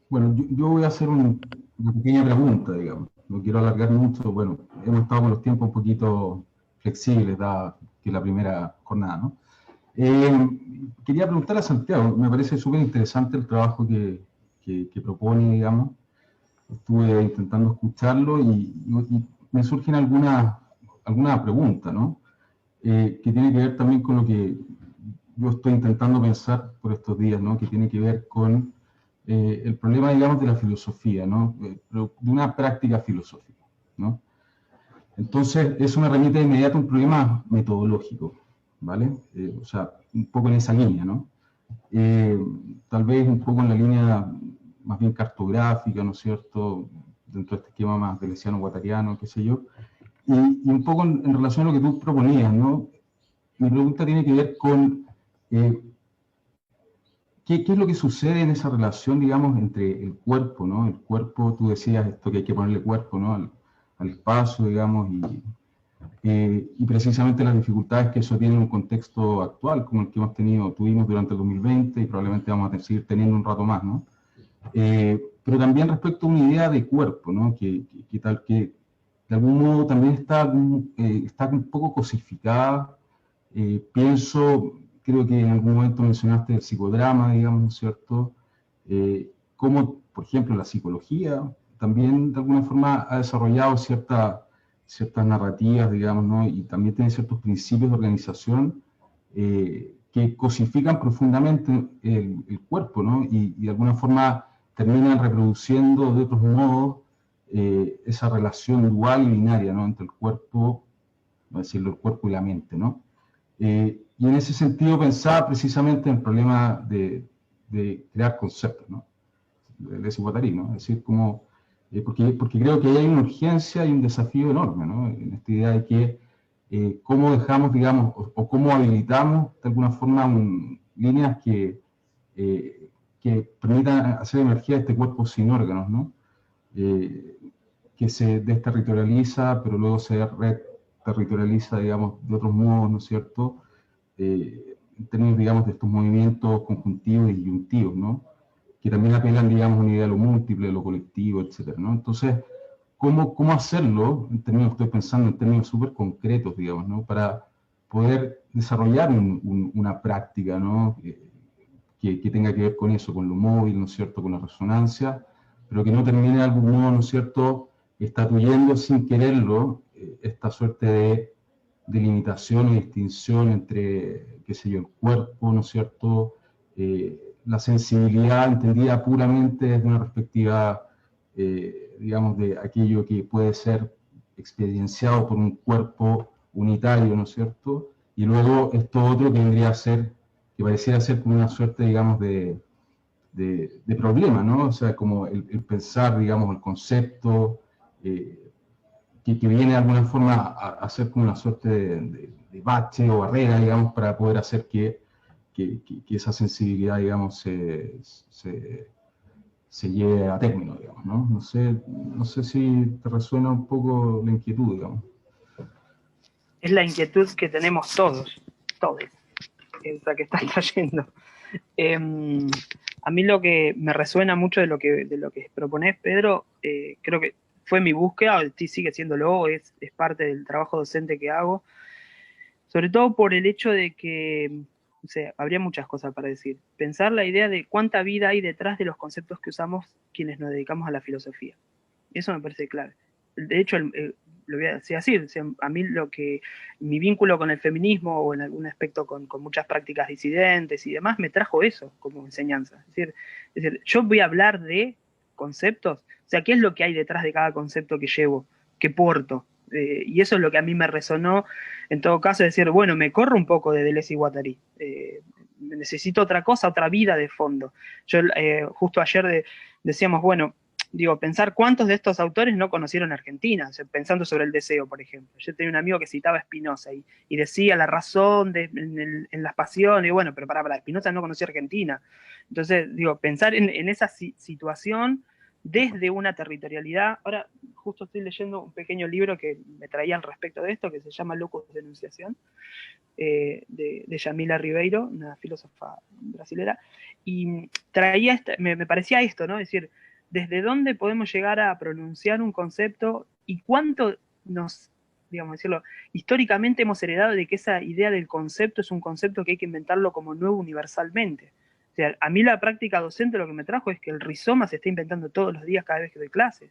Bueno, yo voy a hacer una pequeña pregunta, digamos. No quiero alargar mucho. Bueno, hemos estado con los tiempos un poquito flexibles, dada que es la primera jornada, ¿no? Quería preguntar a Santiago, me parece súper interesante el trabajo que propone, digamos. Estuve intentando escucharlo y me surgen algunas preguntas, ¿no? Que tiene que ver también con lo que yo estoy intentando pensar por estos días, ¿no? Que tiene que ver con el problema, digamos, de la filosofía, ¿no? De una práctica filosófica, ¿no? Entonces, eso me remite de inmediato a un problema metodológico, ¿vale? O sea, un poco en esa línea, ¿no? Eh, Tal vez un poco en la línea más bien cartográfica, ¿no es cierto? Dentro de este esquema más deleuziano-guattariano, qué sé yo. Y un poco en relación a lo que tú proponías, ¿no? Mi pregunta tiene que ver con eh, ¿qué es lo que sucede en esa relación, digamos, entre el cuerpo, ¿no? El cuerpo, tú decías esto que hay que ponerle cuerpo, ¿no? Al espacio, digamos, y precisamente las dificultades que eso tiene en un contexto actual, como el que tuvimos durante el 2020 y probablemente vamos a seguir teniendo un rato más, ¿no? Pero también respecto a una idea de cuerpo, ¿no? Que de algún modo también está un poco cosificada. Creo que en algún momento mencionaste el psicodrama, digamos, ¿no es cierto? Cómo, por ejemplo, la psicología también de alguna forma ha desarrollado ciertas narrativas, digamos, ¿no? Y también tiene ciertos principios de organización que cosifican profundamente el cuerpo, ¿no? Y de alguna forma terminan reproduciendo de otros modos esa relación dual y binaria, ¿no? Entre el cuerpo, a decirlo, el cuerpo y la mente, ¿no? Y en ese sentido pensaba precisamente en el problema de crear conceptos, ¿no? De Guattari, ¿no? Es decir, porque creo que hay una urgencia y un desafío enorme, ¿no? En esta idea de que cómo dejamos, digamos, o cómo habilitamos de alguna forma líneas que permitan hacer emerger este cuerpo sin órganos, ¿no? Eh, que se desterritorializa, pero luego se reterritorializa, digamos, de otros modos, ¿no es cierto? En términos, digamos, de estos movimientos conjuntivos y disyuntivos, ¿no? Que también apelan, digamos, a una idea de lo múltiple, de lo colectivo, etcétera, ¿no? Entonces, ¿cómo hacerlo? Estoy pensando en términos súper concretos, digamos, ¿no? Para poder desarrollar una práctica, ¿no? Que tenga que ver con eso, con lo móvil, ¿no es cierto?, con la resonancia, pero que no termine de algún modo, ¿no es cierto?, estatuyendo sin quererlo esta suerte de delimitación y distinción entre, qué sé yo, el cuerpo, ¿no es cierto?, la sensibilidad entendida puramente desde una perspectiva, digamos, de aquello que puede ser experienciado por un cuerpo unitario, ¿no es cierto? Y luego esto otro que vendría a ser, que pareciera ser como una suerte, digamos, de problema, ¿no? O sea, como el pensar, digamos, el concepto, eh, que viene de alguna forma a ser como una suerte de bache o barrera, digamos, para poder hacer que esa sensibilidad, digamos, se lleve a término, digamos, ¿no? No sé si te resuena un poco la inquietud, digamos. Es la inquietud que tenemos todos, esa que estás trayendo. Eh, a mí lo que me resuena mucho de lo que proponés, Pedro, creo que fue mi búsqueda, sigue siéndolo, es parte del trabajo docente que hago, sobre todo por el hecho de que, o sea, habría muchas cosas para decir. Pensar la idea de cuánta vida hay detrás de los conceptos que usamos quienes nos dedicamos a la filosofía. Eso me parece clave. De hecho, lo voy a decir así, o sea, a mí mi vínculo con el feminismo o en algún aspecto con muchas prácticas disidentes y demás, me trajo eso como enseñanza. Es decir, yo voy a hablar de conceptos, o sea, ¿qué es lo que hay detrás de cada concepto que llevo, que porto? Y eso es lo que a mí me resonó, en todo caso, decir, bueno, me corro un poco de Deleuze y Guattari. Necesito otra cosa, otra vida de fondo. Yo justo ayer decíamos, bueno, digo, pensar cuántos de estos autores no conocieron Argentina, o sea, pensando sobre el deseo, por ejemplo. Yo tenía un amigo que citaba a Spinoza y decía la razón en las pasiones, y bueno, pero para Spinoza no conoció Argentina. Entonces, digo, pensar en esa situación desde una territorialidad. Ahora, justo estoy leyendo un pequeño libro que me traía al respecto de esto, que se llama Locus de Enunciación, de Yamila Ribeiro, una filósofa brasilera, y traía, me parecía esto, ¿no? Es decir, desde dónde podemos llegar a pronunciar un concepto y cuánto nos, digamos decirlo, históricamente hemos heredado de que esa idea del concepto es un concepto que hay que inventarlo como nuevo universalmente. O sea, a mí la práctica docente lo que me trajo es que el rizoma se está inventando todos los días cada vez que doy clases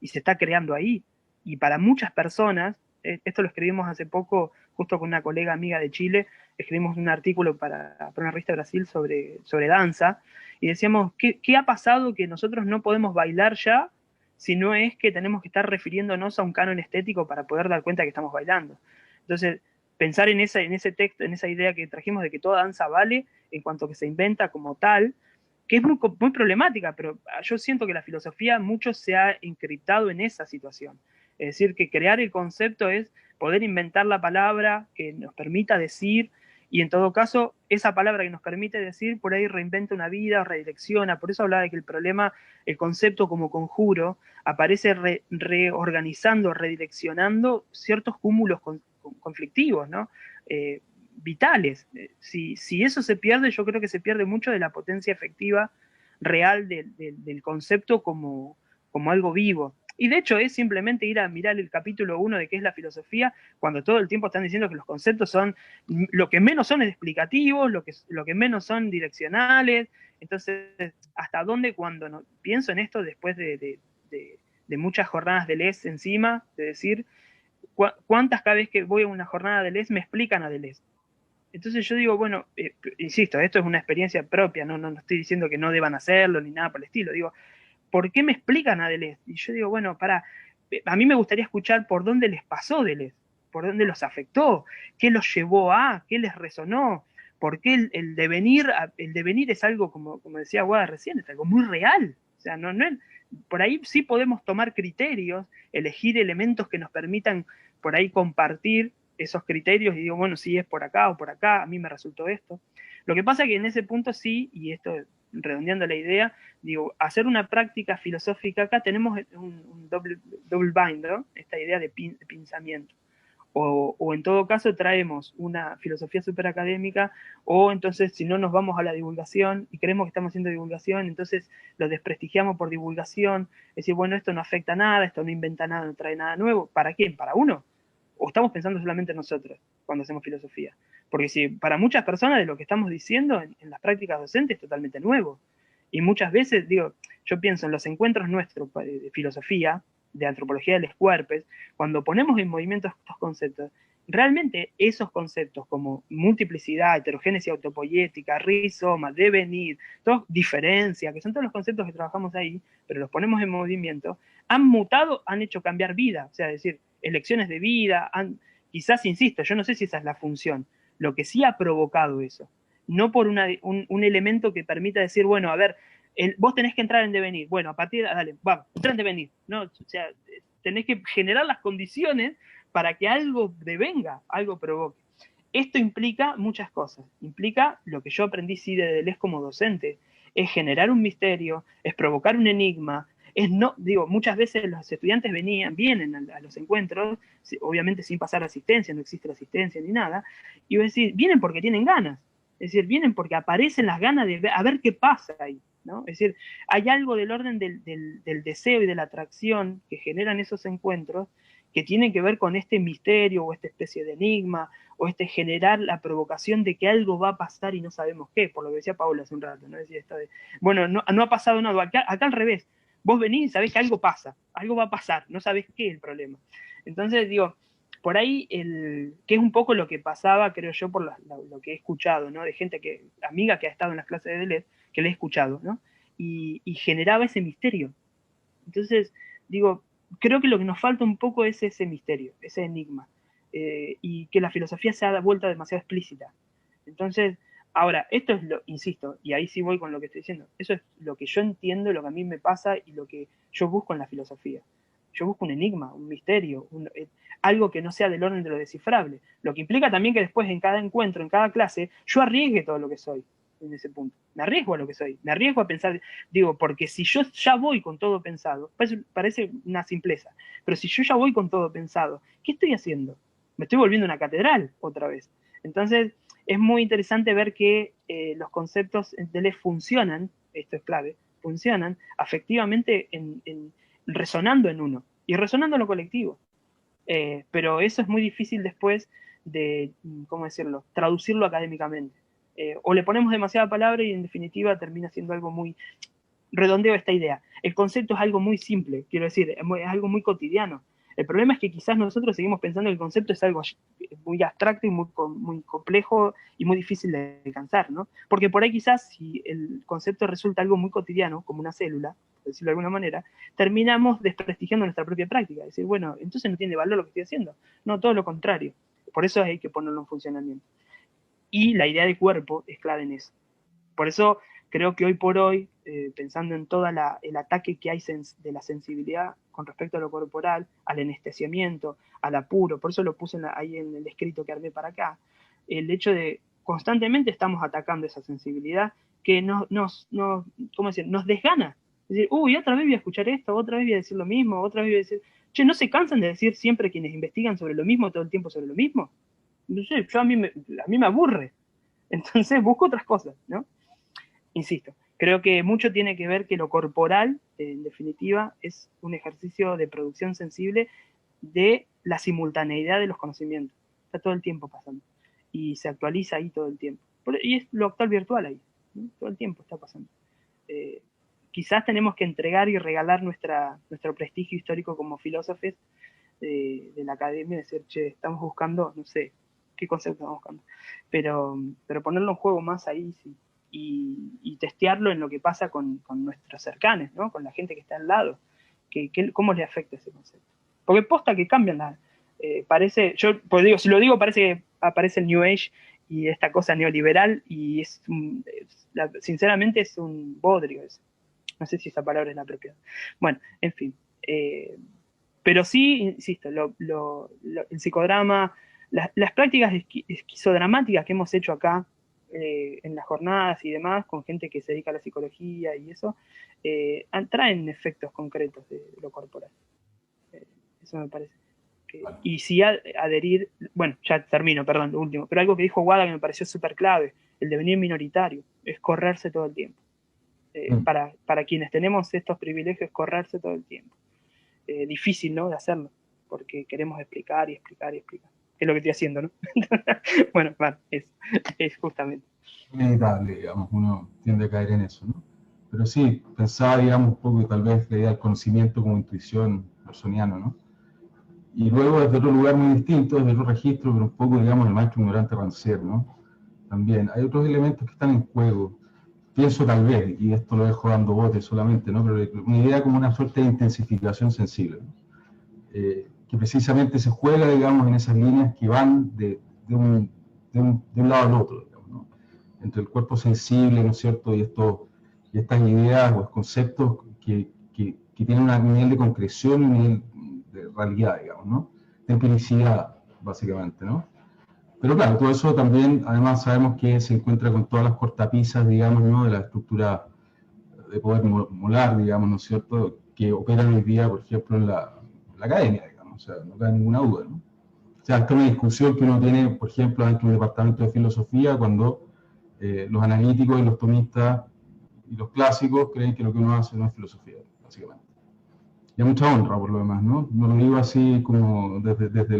y se está creando ahí. Y para muchas personas, esto lo escribimos hace poco, justo con una colega amiga de Chile, escribimos un artículo para una revista de Brasil sobre danza, y decíamos, ¿qué ha pasado que nosotros no podemos bailar ya, si no es que tenemos que estar refiriéndonos a un canon estético para poder dar cuenta que estamos bailando? Entonces, pensar en ese texto, en esa idea que trajimos de que toda danza vale, en cuanto que se inventa como tal, que es muy problemática, pero yo siento que la filosofía mucho se ha encriptado en esa situación. Es decir, que crear el concepto es poder inventar la palabra que nos permita decir, y en todo caso, esa palabra que nos permite decir, por ahí reinventa una vida, redirecciona. Por eso hablaba de que el problema, el concepto como conjuro, aparece reorganizando, redireccionando ciertos cúmulos conflictivos, ¿no? Vitales. Si eso se pierde, yo creo que se pierde mucho de la potencia efectiva real del concepto como algo vivo. Y de hecho es simplemente ir a mirar el capítulo 1 de qué es la filosofía, cuando todo el tiempo están diciendo que los conceptos son, lo que menos son explicativos, lo que menos son direccionales. Entonces, ¿hasta dónde cuando pienso en esto después de muchas jornadas de Les encima, de decir, ¿cuántas cada vez que voy a una jornada de Les me explican a Deleuze? Entonces yo digo, bueno, insisto, esto es una experiencia propia, no estoy diciendo que no deban hacerlo ni nada por el estilo. Digo, ¿por qué me explican a Deleuze? Y yo digo, bueno, a mí me gustaría escuchar por dónde les pasó Deleuze, por dónde los afectó, qué los llevó a, qué les resonó, por qué el devenir es algo, como decía Guada recién, es algo muy real. O sea, por ahí sí podemos tomar criterios, elegir elementos que nos permitan por ahí compartir esos criterios y digo, bueno, sí es por acá o por acá, a mí me resultó esto. Lo que pasa es que en ese punto sí, y esto redondeando la idea, digo, hacer una práctica filosófica acá tenemos un double bind, ¿no? Esta idea de pensamiento. O en todo caso traemos una filosofía súper académica, o entonces si no nos vamos a la divulgación y creemos que estamos haciendo divulgación, entonces lo desprestigiamos por divulgación, es decir, bueno, esto no afecta a nada, esto no inventa nada, no trae nada nuevo. ¿Para quién? ¿Para uno? ¿O estamos pensando solamente en nosotros cuando hacemos filosofía? Porque si para muchas personas de lo que estamos diciendo en las prácticas docentes es totalmente nuevo. Y muchas veces, digo, yo pienso en los encuentros nuestros de filosofía, de antropología de los cuerpos, cuando ponemos en movimiento estos conceptos, realmente esos conceptos como multiplicidad, heterogénesis autopoyética, rizoma, devenir, diferencia, que son todos los conceptos que trabajamos ahí, pero los ponemos en movimiento, han mutado, han hecho cambiar vida, o sea, es decir, elecciones de vida, quizás, insisto, yo no sé si esa es la función, lo que sí ha provocado eso, no por un elemento que permita decir, bueno, a ver, vos tenés que entrar en devenir, bueno, a partir de, dale, vamos, entra en devenir, ¿no? O sea, tenés que generar las condiciones para que algo devenga, algo provoque. Esto implica muchas cosas, implica lo que yo aprendí sí de Deleuze como docente, es generar un misterio, es provocar un enigma, muchas veces los estudiantes vienen a los encuentros, obviamente sin pasar asistencia, no existe la asistencia ni nada, y voy a decir, vienen porque tienen ganas, es decir, vienen porque aparecen las ganas de ver, a ver qué pasa ahí, ¿no? Es decir, hay algo del orden del deseo y de la atracción que generan esos encuentros que tienen que ver con este misterio o esta especie de enigma o generar la provocación de que algo va a pasar y no sabemos qué, por lo que decía Paula hace un rato, ¿no? Decía esto de, bueno, no ha pasado nada, acá al revés, vos venís y sabés que algo pasa, algo va a pasar, no sabés qué es el problema. Entonces, digo, por ahí, que es un poco lo que pasaba, creo yo, por lo que he escuchado, ¿no? De gente amiga que ha estado en las clases de Deleuze, que le he escuchado, ¿no? Y generaba ese misterio. Entonces, digo, creo que lo que nos falta un poco es ese misterio, ese enigma, y que la filosofía se ha vuelto demasiado explícita. Entonces, ahora, esto es insisto, y ahí sí voy con lo que estoy diciendo, eso es lo que yo entiendo, lo que a mí me pasa y lo que yo busco en la filosofía. Yo busco un enigma, un misterio, algo que no sea del orden de lo descifrable. Lo que implica también que después en cada encuentro, en cada clase, yo arriesgue todo lo que soy. en ese punto. Me arriesgo a lo que soy, me arriesgo a pensar, digo, porque si yo ya voy con todo pensado, parece una simpleza, pero si yo ya voy con todo pensado, ¿qué estoy haciendo? Me estoy volviendo una catedral otra vez. Entonces, es muy interesante ver que los conceptos en Deleuze funcionan, esto es clave, funcionan afectivamente resonando en uno y resonando en lo colectivo. Pero eso es muy difícil después de, ¿cómo decirlo?, traducirlo académicamente. O le ponemos demasiada palabra y en definitiva termina siendo algo muy... Redondeo esta idea. El concepto es algo muy simple, quiero decir, es algo muy cotidiano. El problema es que quizás nosotros seguimos pensando que el concepto es algo muy abstracto y muy complejo y muy difícil de alcanzar, ¿no? Porque por ahí quizás si el concepto resulta algo muy cotidiano, como una célula, por decirlo de alguna manera, terminamos desprestigiando nuestra propia práctica. Decir, bueno, entonces no tiene valor lo que estoy haciendo. No, todo lo contrario. Por eso hay que ponerlo en funcionamiento. Y la idea de cuerpo es clave en eso. Por eso creo que hoy por hoy, pensando en todo el ataque que hay de la sensibilidad con respecto a lo corporal, al anestesiamiento, al apuro, por eso lo puse ahí en el escrito que armé para acá, el hecho de constantemente estamos atacando esa sensibilidad que ¿cómo decir?, nos desgana. Es decir, uy, otra vez voy a escuchar esto, otra vez voy a decir lo mismo, otra vez voy a decir... Che, ¿no se cansan de decir siempre quienes investigan sobre lo mismo todo el tiempo sobre lo mismo? No sé, a mí me aburre. Entonces busco otras cosas, ¿no? Insisto, creo que mucho tiene que ver que lo corporal, en definitiva, es un ejercicio de producción sensible de la simultaneidad de los conocimientos. Está todo el tiempo pasando. Y se actualiza ahí todo el tiempo. Y es lo actual virtual ahí, ¿no? Todo el tiempo está pasando. Quizás tenemos que entregar y regalar nuestro prestigio histórico como filósofos de la academia, decir, che, estamos buscando, no sé, qué concepto estamos buscando, pero ponerlo en juego más ahí, sí. Y testearlo en lo que pasa con nuestros cercanos, ¿no? Con la gente que está al lado, cómo le afecta ese concepto. Porque posta que cambian parece, yo pues digo, si lo digo parece que aparece el New Age y esta cosa neoliberal y sinceramente es un bodrio eso. No sé si esa palabra es la propia. Bueno, en fin. Pero sí, insisto, el psicodrama, las prácticas esquizodramáticas que hemos hecho acá, en las jornadas y demás, con gente que se dedica a la psicología y eso, traen efectos concretos de lo corporal. Eso me parece. Y si adherir, bueno, ya termino, perdón, lo último, pero algo que dijo Wada que me pareció súper clave, el devenir minoritario, es correrse todo el tiempo. Para quienes tenemos estos privilegios, es correrse todo el tiempo. Difícil, ¿no?, de hacerlo, porque queremos explicar y explicar y explicar. Es lo que estoy haciendo, ¿no? Bueno, es justamente. Inevitable, digamos, uno tiende a caer en eso, ¿no? Pero sí, pensaba, digamos, un poco tal vez la idea del conocimiento como intuición personal, ¿no? Y luego desde otro lugar muy distinto, desde otro registro, pero un poco, digamos, el maestro ignorante Rancière, ¿no? También hay otros elementos que están en juego. Pienso tal vez, y esto lo dejo dando botes solamente, ¿no? Pero una idea como una suerte de intensificación sensible, ¿no? Que precisamente se juega, digamos, en esas líneas que van de un lado al otro, digamos, ¿no? Entre el cuerpo sensible, ¿no es cierto?, y estas ideas o conceptos que tienen un nivel de concreción y un nivel de realidad, digamos, ¿no? De empiricidad, básicamente, ¿no? Pero claro, todo eso también, además, sabemos que se encuentra con todas las cortapisas, digamos, ¿no?, de la estructura de poder molar, digamos, ¿no es cierto?, que operan hoy día, por ejemplo, en la academia, digamos, o sea, no cabe ninguna duda, ¿no? O sea, esta es una discusión que uno tiene, por ejemplo, dentro del departamento de filosofía, cuando los analíticos y los tomistas y los clásicos creen que lo que uno hace no es filosofía, básicamente. Y hay mucha honra, por lo demás, ¿no? No lo digo así como desde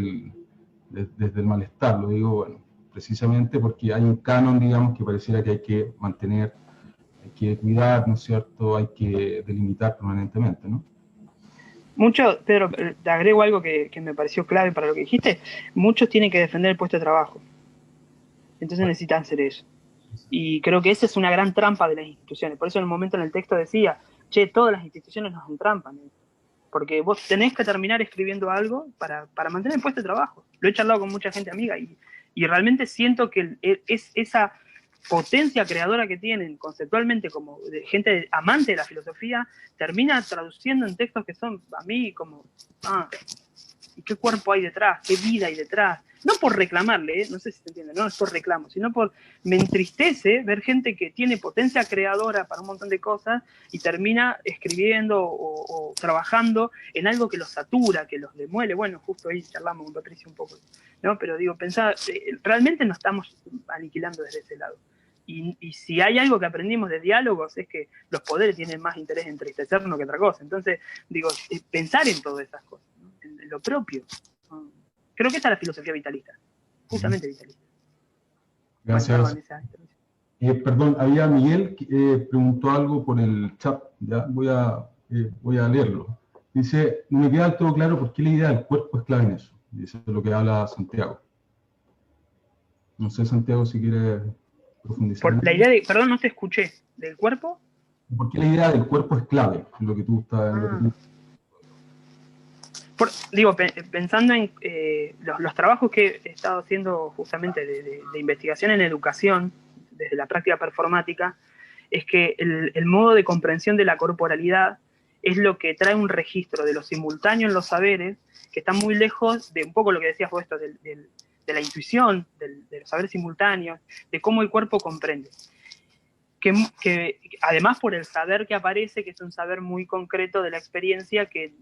el malestar, lo digo, bueno, precisamente porque hay un canon, digamos, que pareciera que hay que mantener, hay que cuidar, ¿no es cierto?, hay que delimitar permanentemente, ¿no? Pedro, te agrego algo que me pareció clave para lo que dijiste. Muchos tienen que defender el puesto de trabajo. Entonces necesitan hacer eso. Y creo que esa es una gran trampa de las instituciones. Por eso en un momento en el texto decía, che, todas las instituciones nos entrampan. Porque vos tenés que terminar escribiendo algo para mantener el puesto de trabajo. Lo he charlado con mucha gente amiga y realmente siento que es esa potencia creadora que tienen conceptualmente como de gente amante de la filosofía, termina traduciendo en textos que son a mí como, ¿y qué cuerpo hay detrás? ¿Qué vida hay detrás? no por reclamarle, no sé si se entiende, no es por reclamo, sino por, me entristece ver gente que tiene potencia creadora para un montón de cosas y termina escribiendo o trabajando en algo que los satura, que los demuele. Bueno, justo ahí charlamos con Patricia un poco, ¿no? Pero digo, pensar, realmente nos estamos aniquilando desde ese lado. Y si hay algo que aprendimos de diálogos es que los poderes tienen más interés en entristecernos que otra cosa. Entonces, digo, pensar en todas esas cosas, ¿no? En lo propio. Creo que esa es la filosofía vitalista, justamente vitalista. Gracias. Perdón, había Miguel que preguntó algo por el chat, ya voy a leerlo. Dice, no me queda del todo claro por qué la idea del cuerpo es clave en eso. Dice, eso es lo que habla Santiago. No sé, Santiago, si quiere profundizar. Por la idea de, perdón, no te escuché, ¿del cuerpo? ¿Por qué la idea del cuerpo es clave en lo que tú estás... Digo, pensando en los trabajos que he estado haciendo justamente de investigación en educación, desde la práctica performática, es que el modo de comprensión de la corporalidad es lo que trae un registro de lo simultáneo en los saberes, que está muy lejos de un poco lo que decías vos, esto, de la intuición, de los saberes simultáneos, de cómo el cuerpo comprende. Que además por el saber que aparece, que es un saber muy concreto de la experiencia, que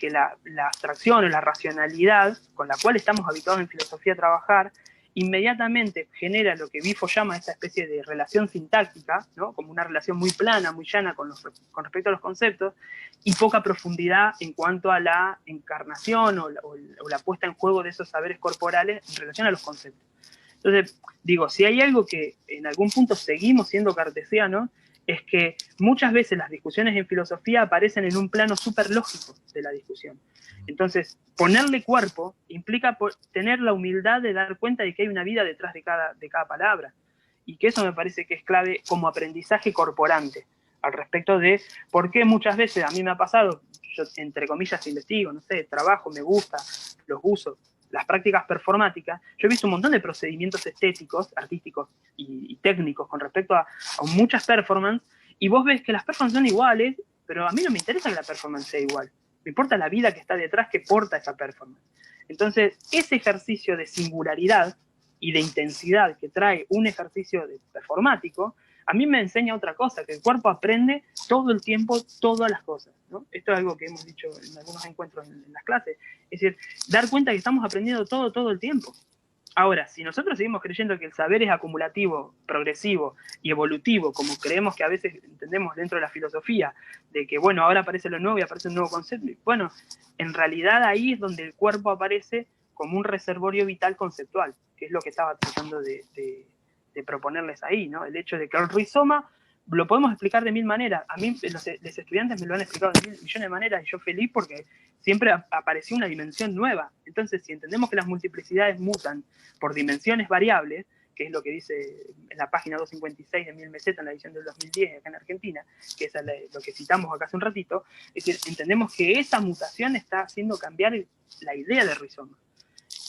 la abstracción o la racionalidad con la cual estamos habituados en filosofía a trabajar, inmediatamente genera lo que Bifo llama esta especie de relación sintáctica, ¿no? Como una relación muy plana, muy llana con respecto a los conceptos, y poca profundidad en cuanto a la encarnación o la puesta en juego de esos saberes corporales en relación a los conceptos. Entonces, digo, si hay algo que en algún punto seguimos siendo cartesianos, es que muchas veces las discusiones en filosofía aparecen en un plano súper lógico de la discusión. Entonces, ponerle cuerpo implica tener la humildad de dar cuenta de que hay una vida detrás de cada palabra. Y que eso me parece que es clave como aprendizaje corporante, al respecto de por qué muchas veces a mí me ha pasado, yo entre comillas investigo, no sé, trabajo, me gusta, los uso, las prácticas performáticas, yo he visto un montón de procedimientos estéticos, artísticos y técnicos con respecto a muchas performances, y vos ves que las performances son iguales, pero a mí no me interesa que la performance sea igual. Me importa la vida que está detrás que porta esa performance. Entonces, ese ejercicio de singularidad y de intensidad que trae un ejercicio performático, a mí me enseña otra cosa, que el cuerpo aprende todo el tiempo todas las cosas, ¿no? Esto es algo que hemos dicho en algunos encuentros en las clases. Es decir, dar cuenta que estamos aprendiendo todo el tiempo. Ahora, si nosotros seguimos creyendo que el saber es acumulativo, progresivo y evolutivo, como creemos que a veces entendemos dentro de la filosofía, de que, bueno, ahora aparece lo nuevo y aparece un nuevo concepto, bueno, en realidad ahí es donde el cuerpo aparece como un reservorio vital conceptual, que es lo que estaba tratando de proponerles ahí, ¿no? El hecho de que el rizoma lo podemos explicar de mil maneras. A mí los estudiantes me lo han explicado de millones de maneras y yo feliz porque siempre apareció una dimensión nueva. Entonces, si entendemos que las multiplicidades mutan por dimensiones variables, que es lo que dice en la página 256 de Mil Mesetas, en la edición del 2010 acá en Argentina, que es lo que citamos acá hace un ratito, es decir, entendemos que esa mutación está haciendo cambiar la idea de rizoma.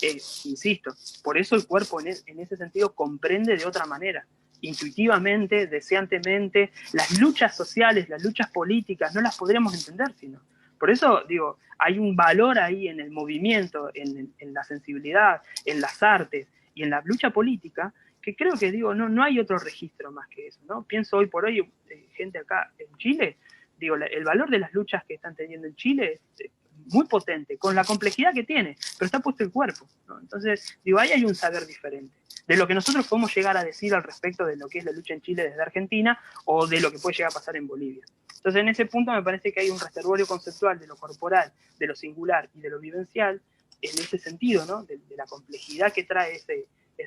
Insisto, por eso el cuerpo en ese sentido comprende de otra manera, intuitivamente, deseantemente. Las luchas sociales, las luchas políticas, no las podríamos entender sino. Por eso, digo, hay un valor ahí en el movimiento, en la sensibilidad, en las artes y en la lucha política, que creo que, digo, no hay otro registro más que eso, ¿no? Pienso hoy por hoy, gente acá en Chile, digo, el valor de las luchas que están teniendo en Chile es muy potente, con la complejidad que tiene, pero está puesto el cuerpo, ¿no? Entonces, digo, ahí hay un saber diferente de lo que nosotros podemos llegar a decir al respecto de lo que es la lucha en Chile desde Argentina o de lo que puede llegar a pasar en Bolivia. Entonces, en ese punto me parece que hay un reservorio conceptual de lo corporal, de lo singular y de lo vivencial, en ese sentido, ¿no? De la complejidad que trae ese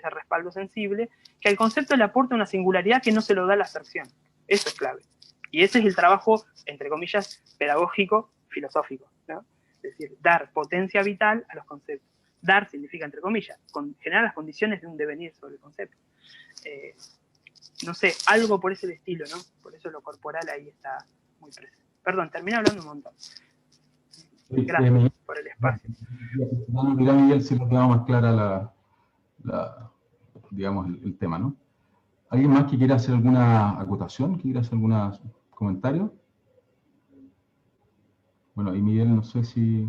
respaldo sensible, que al concepto le aporta una singularidad que no se lo da la abstracción. Eso es clave. Y ese es el trabajo, entre comillas, pedagógico, filosófico, ¿no? Es decir, dar potencia vital a los conceptos. Dar significa, entre comillas, generar las condiciones de un devenir sobre el concepto. No sé, algo por ese estilo, ¿no? Por eso lo corporal ahí está muy presente. Perdón, terminé hablando un montón. Gracias por el espacio. Mira, Miguel, si nos quedaba más clara digamos, el tema, ¿no? ¿Alguien más que quiera hacer alguna acotación? ¿Que quiera hacer algún comentario? Bueno, y Miguel, no sé si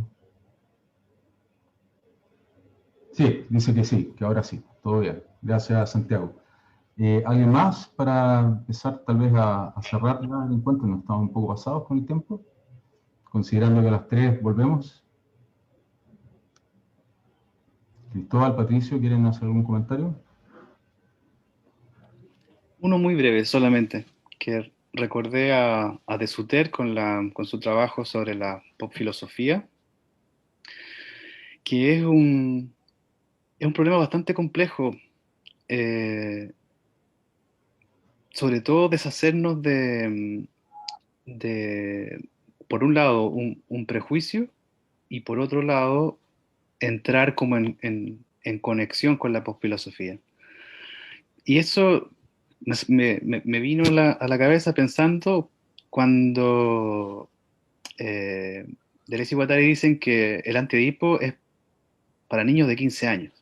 Sí, dice que sí, que ahora sí, todo bien. Gracias, Santiago. ¿Alguien más para empezar tal vez a cerrar ya el encuentro? ¿No estamos un poco pasados con el tiempo? Considerando que a las 3 volvemos. Cristóbal, Patricio, ¿quieren hacer algún comentario? Uno muy breve solamente, que recordé a De Sutter con su trabajo sobre la pop filosofía, que es un problema bastante complejo, eh, sobre todo deshacernos de, por un lado, un prejuicio y por otro lado, entrar como en conexión con la pop filosofía. Y eso me vino a la cabeza pensando cuando Deleuze y Guattari dicen que el antiedipo es para niños de 15 años.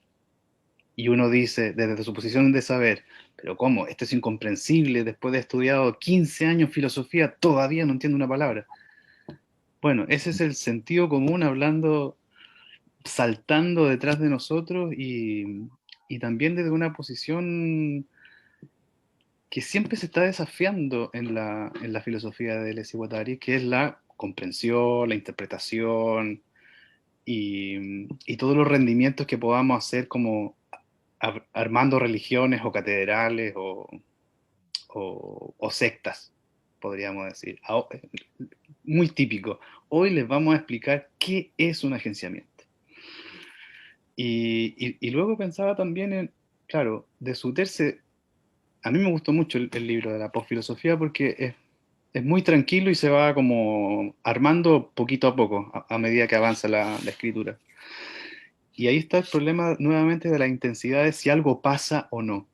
Y uno dice, desde su posición de saber, pero ¿cómo? Esto es incomprensible, después de haber estudiado 15 años filosofía, todavía no entiendo una palabra. Bueno, ese es el sentido común hablando, saltando detrás de nosotros y también desde una posición que siempre se está desafiando en la filosofía de Deleuze y Guattari, que es la comprensión, la interpretación y todos los rendimientos que podamos hacer como armando religiones o catedrales o sectas, podríamos decir. Muy típico. Hoy les vamos a explicar qué es un agenciamiento. Y luego pensaba también en, claro, de Suter a mí me gustó mucho el libro de la posfilosofía porque es muy tranquilo y se va como armando poquito a poco a medida que avanza la escritura. Y ahí está el problema nuevamente de la intensidad de si algo pasa o no.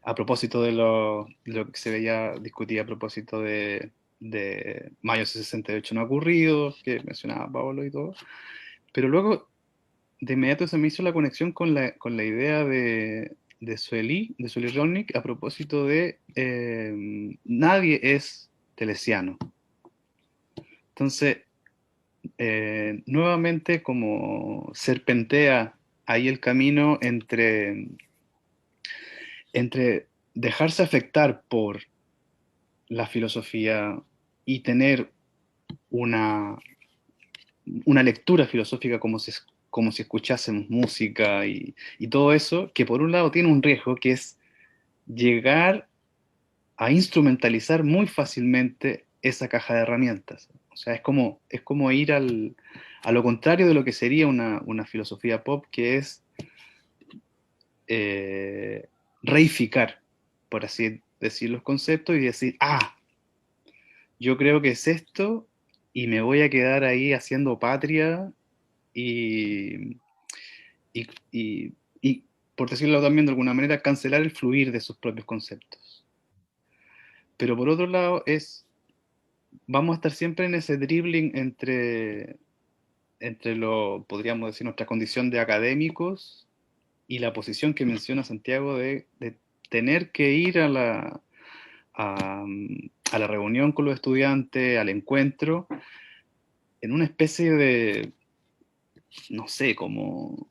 A propósito de lo que se veía discutida a propósito de Mayo 68 no ha ocurrido, que mencionaba Pablo y todo. Pero luego, de inmediato se me hizo la conexión con la idea de Sueli Rolnik, a propósito de nadie es telesiano. Entonces, nuevamente como serpentea ahí el camino entre dejarse afectar por la filosofía y tener una, una lectura filosófica como si escuchásemos música y todo eso, que por un lado tiene un riesgo que es llegar a instrumentalizar muy fácilmente esa caja de herramientas. O sea, es como ir a lo contrario de lo que sería una filosofía pop, que es eh, reificar, por así decir, los conceptos y decir, ah, yo creo que es esto y me voy a quedar ahí haciendo patria y, y, y, por decirlo también de alguna manera, cancelar el fluir de sus propios conceptos. Pero por otro lado vamos a estar siempre en ese dribbling entre podríamos decir, nuestra condición de académicos y la posición que menciona Santiago de tener que ir a la reunión con los estudiantes, al encuentro, en una especie de, no sé, como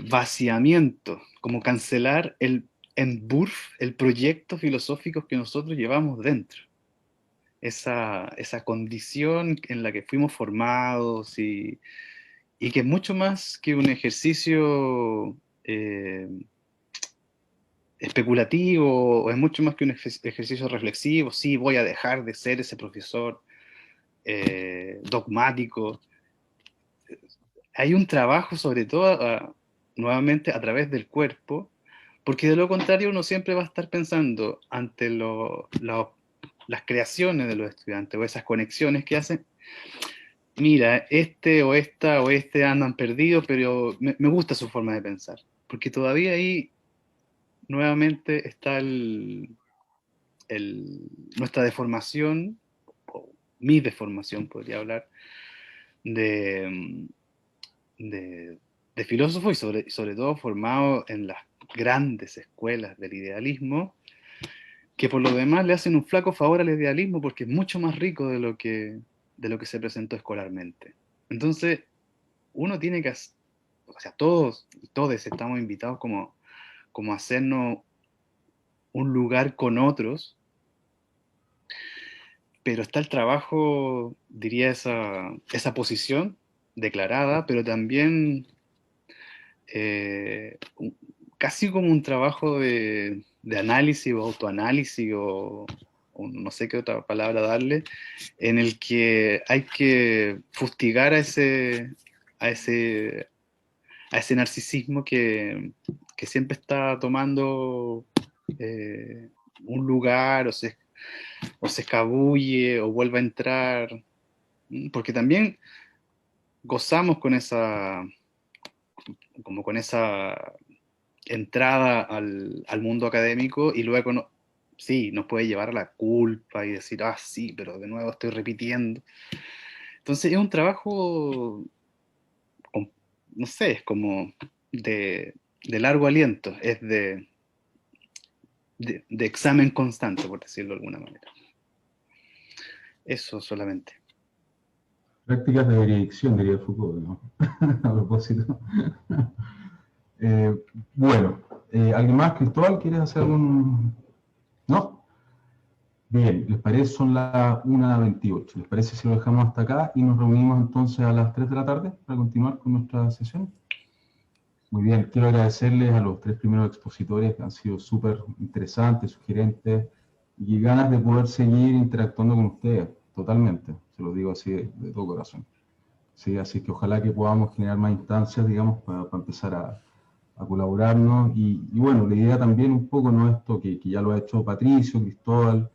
vaciamiento, como cancelar el Entwurf, el proyecto filosófico que nosotros llevamos dentro. Esa condición en la que fuimos formados y que es mucho más que un ejercicio especulativo, o es mucho más que un ejercicio reflexivo. Sí, voy a dejar de ser ese profesor dogmático. Hay un trabajo sobre todo nuevamente a través del cuerpo, porque de lo contrario uno siempre va a estar pensando ante las creaciones de los estudiantes o esas conexiones que hacen. Mira, este o esta o este andan perdidos, pero me gusta su forma de pensar, porque todavía ahí nuevamente está nuestra deformación, o mi deformación podría hablar, de, de, de filósofo y sobre todo formado en las grandes escuelas del idealismo, que por lo demás le hacen un flaco favor al idealismo porque es mucho más rico de lo que se presentó escolarmente. Entonces, uno tiene que, o sea, todos estamos invitados como a hacernos un lugar con otros, pero está el trabajo, diría, esa posición declarada, pero también casi como un trabajo de análisis o autoanálisis o no sé qué otra palabra darle, en el que hay que fustigar a ese narcisismo que siempre está tomando un lugar o se escabulle o vuelve a entrar, porque también gozamos con esa entrada al mundo académico y luego sí, nos puede llevar a la culpa y decir, ah, sí, pero de nuevo estoy repitiendo. Entonces es un trabajo, no sé, es como de largo aliento, es de examen constante, por decirlo de alguna manera. Eso solamente. Prácticas de dirección, diría Foucault, ¿no? A propósito. Bueno, ¿alguien más? Cristóbal, ¿quieres hacer algún...? ¿No? Bien, ¿les parece? Son las 1:28. ¿Les parece si lo dejamos hasta acá y nos reunimos entonces a las 3 de la tarde para continuar con nuestra sesión? Muy bien, quiero agradecerles a los 3 primeros expositores que han sido súper interesantes, sugerentes y ganas de poder seguir interactuando con ustedes, totalmente, se los digo así de todo corazón. Sí, así que ojalá que podamos generar más instancias, digamos, para empezar a colaborarnos. Y bueno, la idea también un poco, ¿no? Esto que ya lo ha hecho Patricio, Cristóbal,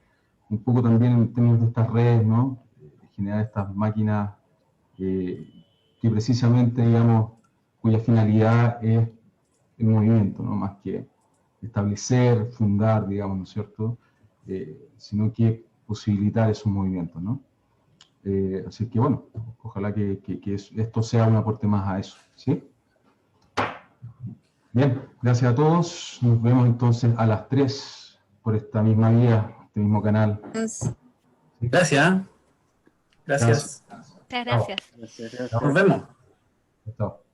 un poco también en términos de estas redes, ¿no? Generar estas máquinas que precisamente, digamos, cuya finalidad es el movimiento, ¿no? Más que establecer, fundar, digamos, ¿no es cierto? Sino que posibilitar esos movimientos, ¿no? Así que bueno, ojalá que esto sea un aporte más a eso, ¿sí? Bien, gracias a todos. Nos vemos entonces a las 3 por esta misma vía, este mismo canal. Gracias. Gracias. Chao. Muchas gracias. Gracias. Nos vemos. Chao.